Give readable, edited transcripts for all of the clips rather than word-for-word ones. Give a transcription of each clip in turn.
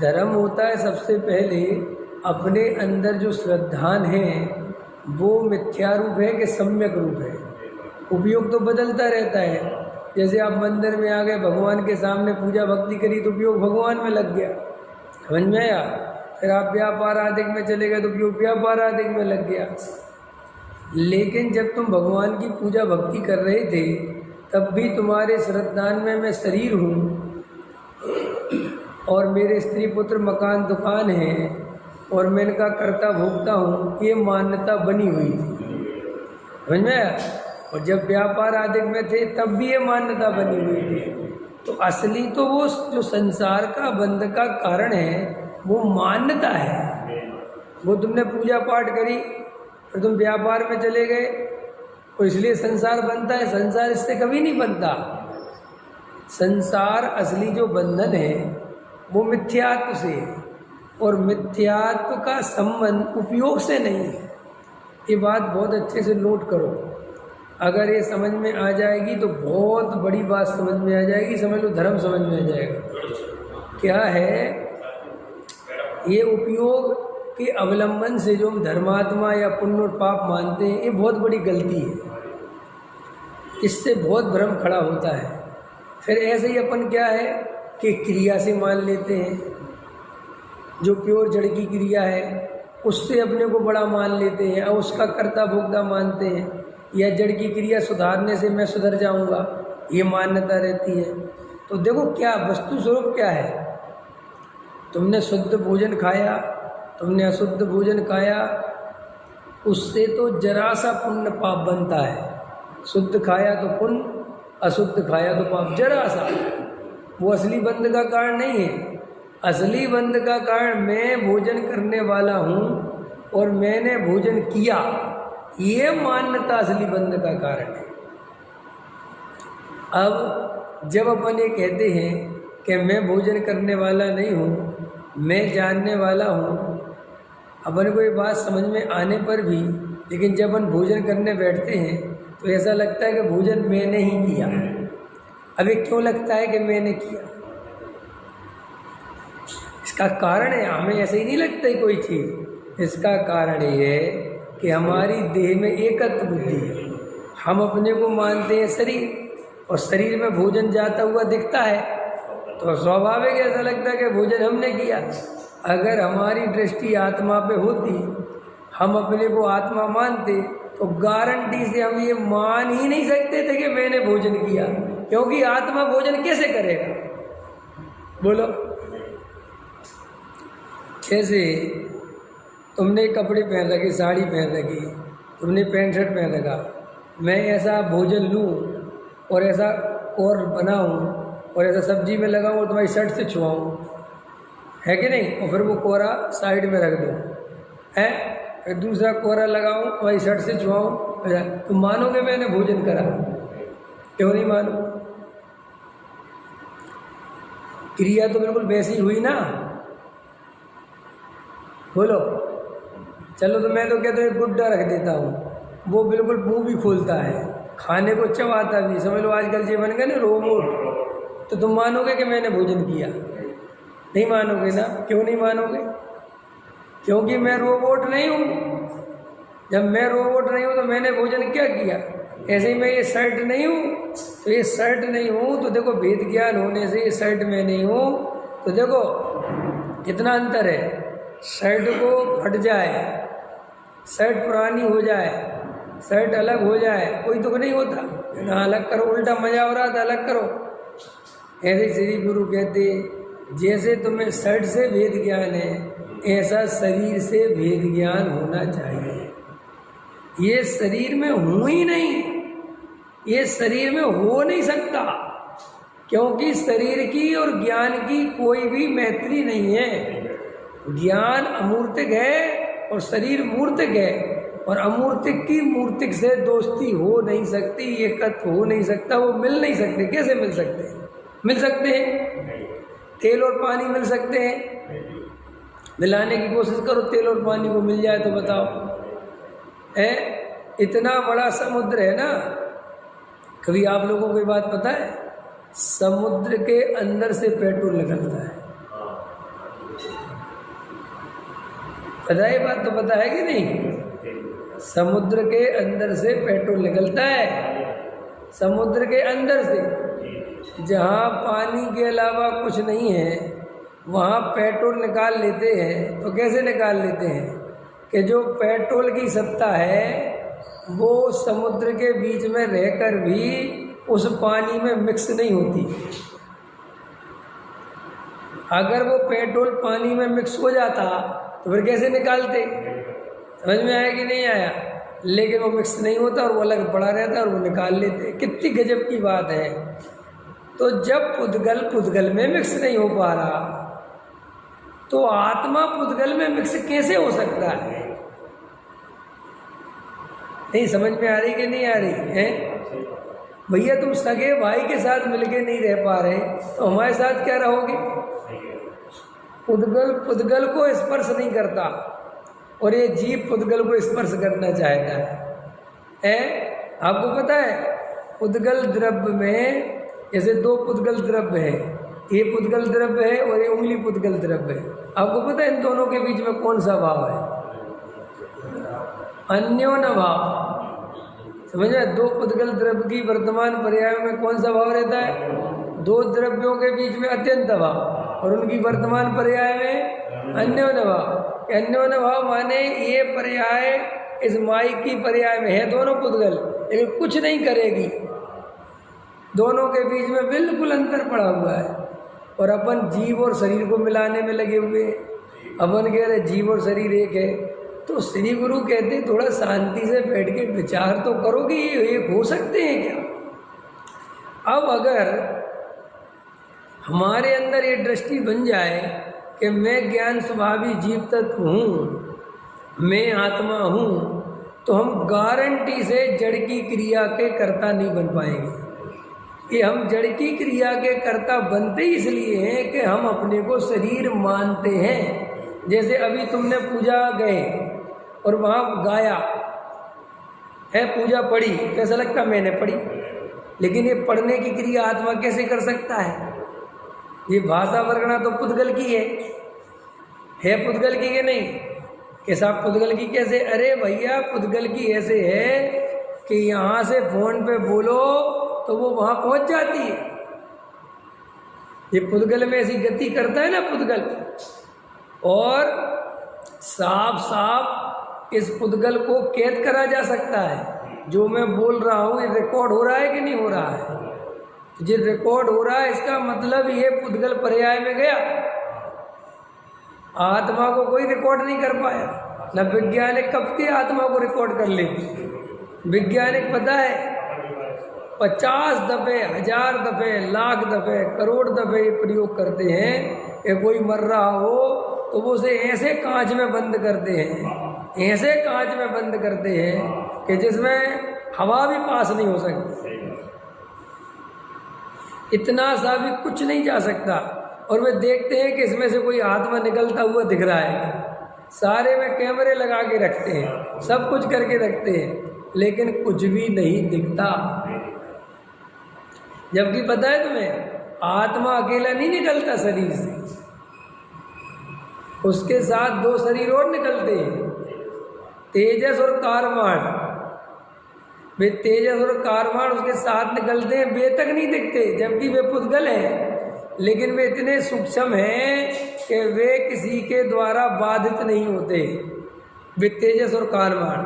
धर्म होता है सबसे पहले अपने अंदर जो श्रद्धान है वो मिथ्या रूप है कि सम्यक रूप है। उपयोग तो बदलता रहता है। जैसे आप मंदिर में आ गए, भगवान के सामने पूजा भक्ति करी तो उपयोग भगवान में लग गया, समझ में आया। फिर आप व्यापार आदि में चले गए तो उपयोग व्यापार आदि में लग गया। लेकिन जब तुम भगवान की पूजा भक्ति कर रहे थे तब भी तुम्हारे श्रद्धान में मैं शरीर हूँ और मेरे स्त्री पुत्र मकान दुकान है और मैं इनका कर्ता भोगता हूँ, ये मान्यता बनी हुई थी, समझ में आया। और जब व्यापार आदि में थे तब भी ये मान्यता बनी हुई थी। तो असली तो वो जो संसार का बंध का कारण है वो मान्यता है। वो तुमने पूजा पाठ करी और तुम व्यापार में चले गए तो इसलिए संसार बनता है। संसार इससे कभी नहीं बनता। संसार असली जो बंधन है वो मिथ्यात्व से है और मिथ्यात्व का संबंध उपयोग से नहीं है। ये बात बहुत अच्छे से नोट करो। अगर ये समझ में आ जाएगी तो बहुत बड़ी बात समझ में आ जाएगी, समझ लो धर्म समझ में आ जाएगा। क्या है ये उपयोग के अवलंबन से जो हम धर्मात्मा या पुण्य और पाप मानते हैं, ये बहुत बड़ी गलती है। इससे बहुत भ्रम खड़ा होता है। फिर ऐसे ही अपन क्या है कि क्रिया से मान लेते हैं, जो प्योर जड़ की क्रिया है उससे अपने को बड़ा मान लेते हैं और उसका कर्ता भोक्ता मानते हैं, या जड़ की क्रिया सुधारने से मैं सुधर जाऊंगा, ये मान्यता रहती है। तो देखो क्या वस्तु स्वरूप क्या है। तुमने शुद्ध भोजन खाया, तुमने अशुद्ध भोजन खाया, उससे तो जरा सा पुण्य पाप बनता है। शुद्ध खाया तो पुण्य, अशुद्ध खाया तो पाप, जरा सा। वो असली बंध का कारण नहीं है। असली बंध का कारण मैं भोजन करने वाला हूँ और मैंने भोजन किया, ये मान्यता असली बंध का कारण है। अब जब अपन ये कहते हैं कि मैं भोजन करने वाला नहीं हूँ, मैं जानने वाला हूँ, अपन को ये बात समझ में आने पर भी, लेकिन जब अपन भोजन करने बैठते हैं तो ऐसा लगता है कि भोजन मैंने ही किया। अभी क्यों लगता है कि मैंने किया? इसका कारण है, हमें ऐसे ही नहीं लगता है कोई चीज़। इसका कारण ये है कि हमारी देह में एकत्व बुद्धि है। हम अपने को मानते हैं शरीर, और शरीर में भोजन जाता हुआ दिखता है तो स्वाभाविक ऐसा लगता है कि भोजन हमने किया। अगर हमारी दृष्टि आत्मा पे होती, हम अपने को आत्मा मानते, तो गारंटी से हम ये मान ही नहीं सकते थे कि मैंने भोजन किया, क्योंकि आत्मा भोजन कैसे करेगा? बोलो। जैसे तुमने कपड़े पहन रखे, साड़ी पहन रखी, तुमने पैंट शर्ट पहन रखा, मैं ऐसा भोजन लूँ और ऐसा और बनाऊँ और ऐसा सब्जी में लगाऊँ और तुम्हारी शर्ट से छुआऊँ, है कि नहीं? और फिर वो कोहरा साइड में रख दूँ, है? फिर दूसरा कोहरा लगाऊँ, तुम्हारी शर्ट से छुआऊँ, तुम मानोगे मैंने भोजन करा? क्यों नहीं मानो? क्रिया तो बिल्कुल वैसी हुई ना। बोलो। चलो तो मैं तो कहता हूँ गुड्डा रख देता हूँ, वो बिल्कुल मुंह भी खोलता है, खाने को चबाता भी। समझ लो आजकल जो बन गए ना रोबोट, तो तुम मानोगे कि मैंने भोजन किया? नहीं मानोगे ना। क्यों नहीं मानोगे? क्योंकि मैं रोबोट नहीं हूँ। जब मैं रोबोट नहीं हूँ तो मैंने भोजन क्या किया? ऐसे ही मैं ये शर्ट नहीं हूँ तो ये शर्ट नहीं हूँ, तो देखो भेद ज्ञान होने से ये शर्ट में नहीं हूँ, तो देखो कितना अंतर है। शर्ट को फट जाए, शर्ट पुरानी हो जाए, शर्ट अलग हो जाए, कोई दुख नहीं होता ना। अलग करो, उल्टा मजा हो रहा था, अलग करो। ऐसे श्री गुरु कहते जैसे तुम्हें शर्ट से भेद ज्ञान है, ऐसा शरीर से भेद ज्ञान होना चाहिए। ये शरीर में हूँ ही नहीं, ये शरीर में हो नहीं सकता, क्योंकि शरीर की और ज्ञान की कोई भी मैत्री नहीं है। ज्ञान अमूर्तिक है और शरीर मूर्तिक है, और अमूर्तिक की मूर्तिक से दोस्ती हो नहीं सकती, एकत्व हो नहीं सकता, वो मिल नहीं सकते। कैसे मिल सकते हैं? मिल सकते हैं? तेल और पानी मिल सकते हैं? मिलाने की कोशिश करो, तेल और पानी को मिल जाए तो बताओ। है इतना बड़ा समुद्र है ना। कभी आप लोगों को ये बात पता है, समुद्र के अंदर से पेट्रोल निकलता है। पता है बात? तो पता है कि नहीं? समुद्र के अंदर से पेट्रोल निकलता है, समुद्र के अंदर से, जहाँ पानी के अलावा कुछ नहीं है वहाँ पेट्रोल निकाल लेते हैं। तो कैसे निकाल लेते हैं कि जो पेट्रोल की सत्ता है वो समुद्र के बीच में रहकर भी उस पानी में मिक्स नहीं होती। अगर वो पेट्रोल पानी में मिक्स हो जाता तो फिर कैसे निकालते? समझ में आया कि नहीं आया? लेकिन वो मिक्स नहीं होता और वो अलग पड़ा रहता और वो निकाल लेते। कितनी गजब की बात है। तो जब पुद्गल में मिक्स नहीं हो पा रहा तो आत्मा पुद्गल में मिक्स कैसे हो सकता है? नहीं समझ में आ रही कि नहीं आ रही है? भैया तुम सगे भाई के साथ मिलके नहीं रह पा रहे तो हमारे साथ क्या रहोगे? पुद्गल को स्पर्श नहीं करता और ये जीव पुद्गल को स्पर्श करना चाहता है। आपको पता है पुद्गल द्रव्य में जैसे दो पुद्गल द्रव्य है, ये पुद्गल द्रव्य है और ये उंगली पुद्गल द्रव्य है। आपको पता है इन दोनों के बीच में कौन सा भाव है? अन्योन्य भाव। समझ में? दो पुद्गल द्रव्य की वर्तमान पर्याय में कौन सा भाव रहता है? दो द्रव्यों के बीच में अत्यंत भाव और उनकी वर्तमान पर्याय में अन्योन्य भाव। अन्योन्य भाव माने ये पर्याय इस माइक की पर्याय में है दोनों पुद्गल, लेकिन कुछ नहीं करेगी। दोनों के बीच में बिल्कुल अंतर पड़ा हुआ है और अपन जीव और शरीर को मिलाने में लगे हुए हैं। अपन कह रहे जीव और शरीर एक है। तो श्री गुरु कहते थोड़ा शांति से बैठ के विचार तो करो कि ये एक हो सकते हैं क्या? अब अगर हमारे अंदर ये दृष्टि बन जाए कि मैं ज्ञान स्वभावी जीव तत्व हूँ, मैं आत्मा हूँ, तो हम गारंटी से जड़ की क्रिया के कर्ता नहीं बन पाएंगे। कि हम जड़ की क्रिया के कर्ता बनते इसलिए हैं कि हम अपने को शरीर मानते हैं। जैसे अभी तुमने पूजा गए और वहाँ गाया है, पूजा पढ़ी, कैसा लगता? मैंने पढ़ी। लेकिन ये पढ़ने की क्रिया आत्मा कैसे कर सकता है? ये भाषा वर्गणा तो पुद्गल की है पुद्गल की कि नहीं? कि साहब पुद्गल की कैसे? अरे भैया पुद्गल की ऐसे है कि यहाँ से फोन पे बोलो तो वो वहाँ पहुँच जाती है। ये पुद्गल में ऐसी गति करता है ना पुद्गल। और साफ साफ इस पुद्गल को कैद करा जा सकता है। जो मैं बोल रहा हूँ ये रिकॉर्ड हो रहा है कि नहीं हो रहा है? जो रिकॉर्ड हो रहा है इसका मतलब ये पुद्गल पर्याय में गया। आत्मा को कोई रिकॉर्ड नहीं कर पाया। न वैज्ञानिक कब की आत्मा को रिकॉर्ड कर लेती। वैज्ञानिक पता है 50 दफ़े, 1000 दफ़े, लाख दफ़े, करोड़ दफ़े ये प्रयोग करते हैं कि कोई मर रहा हो तो वो उसे ऐसे कांच में बंद करते हैं, ऐसे कांच में बंद करते हैं कि जिसमें हवा भी पास नहीं हो सकती। इतना सा भी कुछ नहीं जा सकता। और वे देखते हैं कि इसमें से कोई आत्मा निकलता हुआ दिख रहा है। सारे में कैमरे लगा के रखते हैं, सब कुछ करके रखते हैं, लेकिन कुछ भी नहीं दिखता। जबकि पता है तुम्हें आत्मा अकेला नहीं निकलता शरीर से, उसके साथ दो शरीर और निकलते हैं, तेजस और कारवाण। वे तेजस और कारवाण उसके साथ निकलते हैं, वे तक नहीं दिखते जबकि वे पुद्गल हैं। लेकिन वे इतने सूक्ष्म हैं कि वे किसी के द्वारा बाधित नहीं होते। वे तेजस और कारवाण।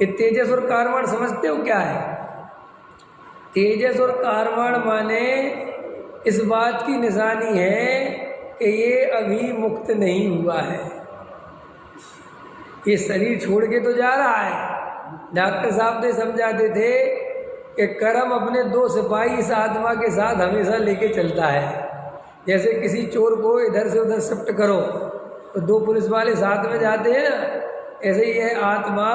ये तेजस और कारवाण समझते हो क्या है? तेजस और कारवाण माने इस बात की निशानी है कि ये अभी मुक्त नहीं हुआ है। ये शरीर छोड़ के तो जा रहा है। डॉक्टर साहब तो समझाते थे कि कर्म अपने दो सिपाही इस आत्मा के साथ हमेशा लेके चलता है। जैसे किसी चोर को इधर से उधर शिफ्ट करो तो दो पुलिस वाले साथ में जाते हैं ना, ऐसे ही है आत्मा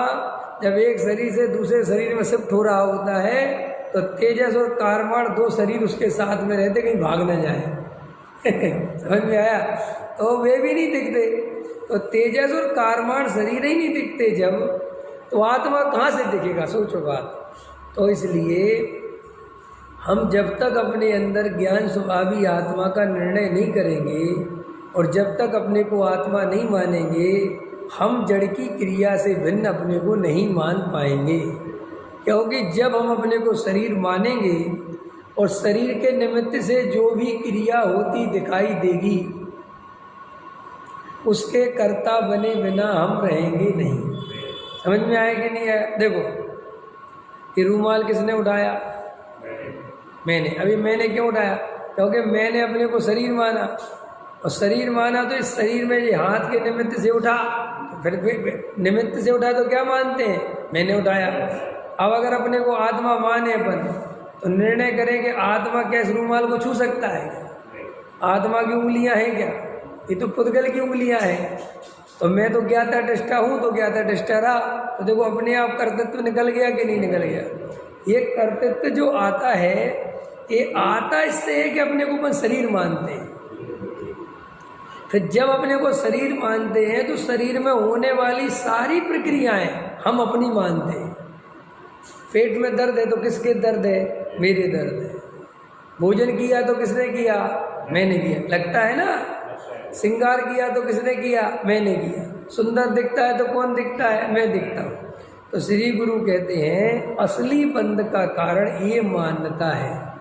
जब एक शरीर से दूसरे शरीर में शिफ्ट हो रहा होता है तो तेजस और कारवाण दो शरीर उसके साथ में रहते, कहीं भाग ना जाए। समझ में आया? तो वे भी नहीं दिखते। तो तेजस और कारवाण शरीर ही नहीं दिखते जब, तो आत्मा कहाँ से दिखेगा? सोचो बात। तो इसलिए हम जब तक अपने अंदर ज्ञान स्वभावी आत्मा का निर्णय नहीं करेंगे और जब तक अपने को आत्मा नहीं मानेंगे, हम जड़ की क्रिया से भिन्न अपने को नहीं मान पाएंगे। क्योंकि जब हम अपने को शरीर मानेंगे और शरीर के निमित्त से जो भी क्रिया होती दिखाई देगी, उसके कर्ता बने बिना हम रहेंगे नहीं। समझ में आया कि नहीं आया? देखो, ये रूमाल किसने उठाया? मैंने। अभी मैंने क्यों उठाया? क्योंकि मैंने अपने को शरीर माना, और शरीर माना तो इस शरीर में ये हाथ के निमित्त से उठा, तो फिर निमित्त से उठा तो क्या मानते हैं? मैंने उठाया। अब अगर अपने को आत्मा माने अपन, तो निर्णय करें कि आत्मा कैसे रूमाल को छू सकता है? आत्मा की उंगलियां हैं क्या? ये तो पुद्गल की उंगलियां हैं। तो मैं तो ज्ञाता दृष्टा हूँ, तो ज्ञाता दृष्टा रहा, तो देखो अपने आप कर्तृत्व निकल गया कि नहीं निकल गया? ये कर्तृत्व जो आता है, ये आता इससे है कि अपने को अपन शरीर मानते हैं। फिर जब अपने को शरीर मानते हैं तो शरीर में होने वाली सारी प्रक्रियाएं हम अपनी मानते हैं। पेट में दर्द है तो किसके दर्द है? मेरे दर्द है। भोजन किया तो किसने किया? मैंने किया। लगता है ना? श्रृंगार किया तो किसने किया? मैंने किया। सुंदर दिखता है तो कौन दिखता है? मैं दिखता हूँ। तो श्री गुरु कहते हैं असली बंध का कारण ये मान्यता है।